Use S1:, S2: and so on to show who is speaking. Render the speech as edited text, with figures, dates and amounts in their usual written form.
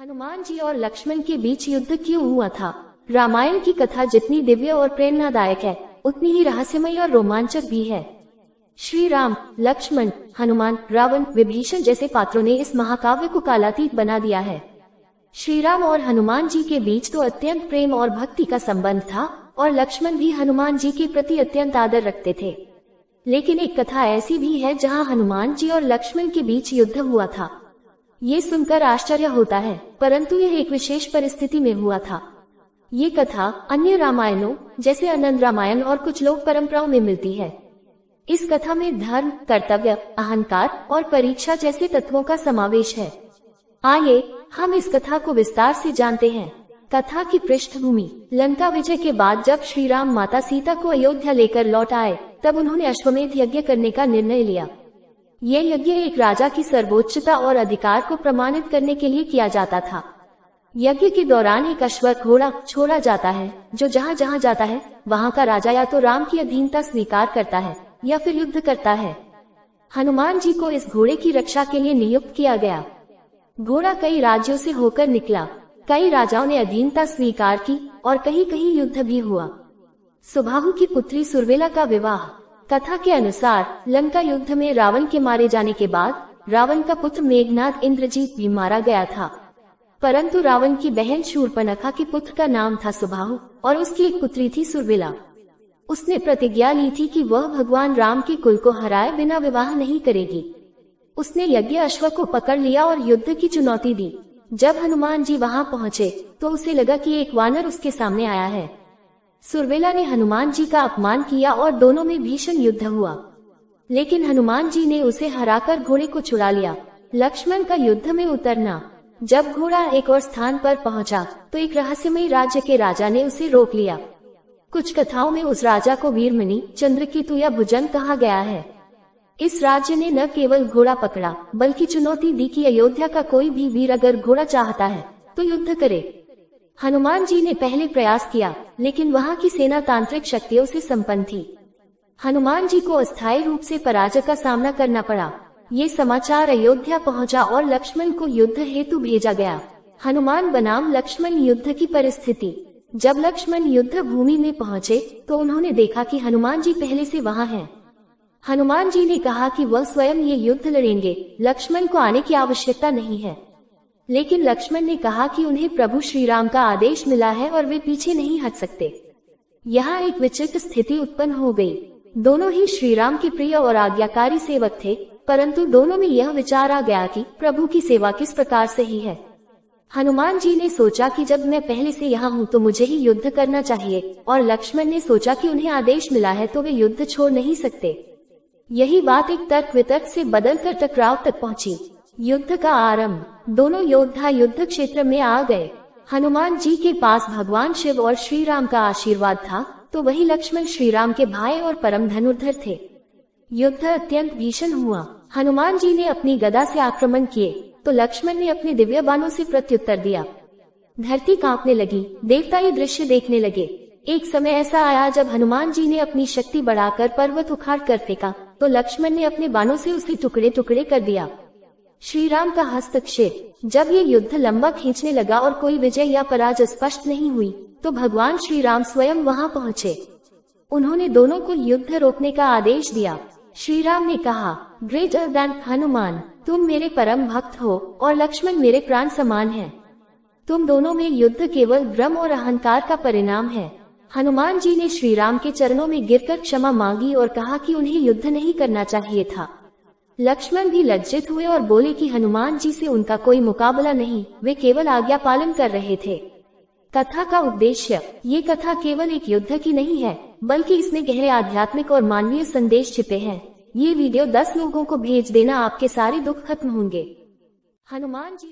S1: हनुमान जी और लक्ष्मण के बीच युद्ध क्यों हुआ था? रामायण की कथा जितनी दिव्य और प्रेरणादायक है, उतनी ही रहस्यमय और रोमांचक भी है। श्री राम, लक्ष्मण, हनुमान, रावण, विभीषण जैसे पात्रों ने इस महाकाव्य को कालातीत बना दिया है। श्री राम और हनुमान जी के बीच तो अत्यंत प्रेम और भक्ति का संबंध था और लक्ष्मण भी हनुमान जी के प्रति अत्यंत आदर रखते थे। लेकिन एक कथा ऐसी भी है जहां हनुमान जी और लक्ष्मण के बीच युद्ध हुआ था। ये सुनकर आश्चर्य होता है, परंतु यह एक विशेष परिस्थिति में हुआ था। ये कथा अन्य रामायणों जैसे आनंद रामायण और कुछ लोक परंपराओं में मिलती है। इस कथा में धर्म, कर्तव्य, अहंकार और परीक्षा जैसे तत्वों का समावेश है। आइए हम इस कथा को विस्तार से जानते हैं। कथा की पृष्ठभूमि: लंका विजय के बाद जब श्री राम माता सीता को अयोध्या लेकर लौट आए, तब उन्होंने अश्वमेध यज्ञ करने का निर्णय लिया। यह यज्ञ एक राजा की सर्वोच्चता और अधिकार को प्रमाणित करने के लिए किया जाता था। यज्ञ के दौरान एक अश्व घोड़ा छोड़ा जाता है, जो जहाँ जहाँ जाता है वहाँ का राजा या तो राम की अधीनता स्वीकार करता है या फिर युद्ध करता है। हनुमान जी को इस घोड़े की रक्षा के लिए नियुक्त किया गया। घोड़ा कई राज्यों से होकर निकला। कई राजाओं ने अधीनता स्वीकार की और कहीं कहीं युद्ध भी हुआ। सुबाहु की पुत्री सुरवेला का विवाह: कथा के अनुसार लंका युद्ध में रावण के मारे जाने के बाद रावण का पुत्र मेघनाद इंद्रजीत भी मारा गया था। परंतु रावण की बहन शूर्पणखा के पुत्र का नाम था सुबाहु और उसकी एक पुत्री थी सुरवेला। उसने प्रतिज्ञा ली थी कि वह भगवान राम के कुल को हराए बिना विवाह नहीं करेगी। उसने यज्ञ अश्व को पकड़ लिया और युद्ध की चुनौती दी। जब हनुमान जी वहां पहुंचे तो उसे लगा कि एक वानर उसके सामने आया है। सुरवेला ने हनुमान जी का अपमान किया और दोनों में भीषण युद्ध हुआ, लेकिन हनुमान जी ने उसे हराकर घोड़े को छुड़ा लिया। लक्ष्मण का युद्ध में उतरना: जब घोड़ा एक और स्थान पर पहुंचा तो एक रहस्यमय राज्य के राजा ने उसे रोक लिया। कुछ कथाओं में उस राजा को वीरमणि, चंद्रकेतु या भुजंग कहा गया है। इस राज्य ने न केवल घोड़ा पकड़ा बल्कि चुनौती दी कि अयोध्या का कोई भी वीर अगर घोड़ा चाहता है तो युद्ध करे। हनुमान जी ने पहले प्रयास किया, लेकिन वहां की सेना तांत्रिक शक्तियों से संपन्न थी। हनुमान जी को अस्थायी रूप से पराजय का सामना करना पड़ा। ये समाचार अयोध्या पहुंचा और लक्ष्मण को युद्ध हेतु भेजा गया। हनुमान बनाम लक्ष्मण युद्ध की परिस्थिति: जब लक्ष्मण युद्ध भूमि में पहुंचे तो उन्होंने देखा कि हनुमान जी पहले से वहां हैं। हनुमान जी ने कहा कि वह स्वयं ये युद्ध लड़ेंगे, लक्ष्मण को आने की आवश्यकता नहीं है। लेकिन लक्ष्मण ने कहा कि उन्हें प्रभु श्री राम का आदेश मिला है और वे पीछे नहीं हट सकते। यहाँ एक विचित्र स्थिति उत्पन्न हो गई। दोनों ही श्री राम के प्रिय और आज्ञाकारी सेवक थे, परंतु दोनों में यह विचार आ गया कि प्रभु की सेवा किस प्रकार सही है। हनुमान जी ने सोचा कि जब मैं पहले से यहाँ हूँ तो मुझे ही युद्ध करना चाहिए, और लक्ष्मण ने सोचा कि उन्हें आदेश मिला है तो वे युद्ध छोड़ नहीं सकते। यही बात एक तर्क वितर्क से बदलकर टकराव तक पहुंची। युद्ध का आरंभ: दोनों योद्धा युद्ध क्षेत्र में आ गए। हनुमान जी के पास भगवान शिव और श्री राम का आशीर्वाद था, तो वही लक्ष्मण श्री राम के भाई और परम धनुर्धर थे। युद्ध अत्यंत भीषण हुआ। हनुमान जी ने अपनी गदा से आक्रमण किए तो लक्ष्मण ने अपने दिव्य बाणों से प्रत्युत्तर दिया। धरती कांपने लगी, देवता ये दृश्य देखने लगे। एक समय ऐसा आया जब हनुमान जी ने अपनी शक्ति बढ़ाकर पर्वत उखाड़ कर फेंका तो लक्ष्मण ने अपने बाणों से उसे टुकड़े टुकड़े कर दिया। श्री राम का हस्तक्षेप: जब ये युद्ध लंबा खींचने लगा और कोई विजय या पराजय स्पष्ट नहीं हुई तो भगवान श्री राम स्वयं वहां पहुंचे। उन्होंने दोनों को युद्ध रोकने का आदेश दिया। श्री राम ने कहा, ग्रेटर देन हनुमान, तुम मेरे परम भक्त हो और लक्ष्मण मेरे प्राण समान हैं। तुम दोनों में युद्ध केवल भ्रम और अहंकार का परिणाम है। हनुमान जी ने श्री राम के चरणों में गिरकर क्षमा मांगी और कहा कि उन्हें युद्ध नहीं करना चाहिए था। लक्ष्मण भी लज्जित हुए और बोले कि हनुमान जी से उनका कोई मुकाबला नहीं, वे केवल आज्ञा पालन कर रहे थे। कथा का उद्देश्य: ये कथा केवल एक युद्ध की नहीं है, बल्कि इसमें गहरे आध्यात्मिक और मानवीय संदेश छिपे हैं। ये वीडियो 10 लोगों को भेज देना, आपके सारे दुख खत्म होंगे। हनुमान जी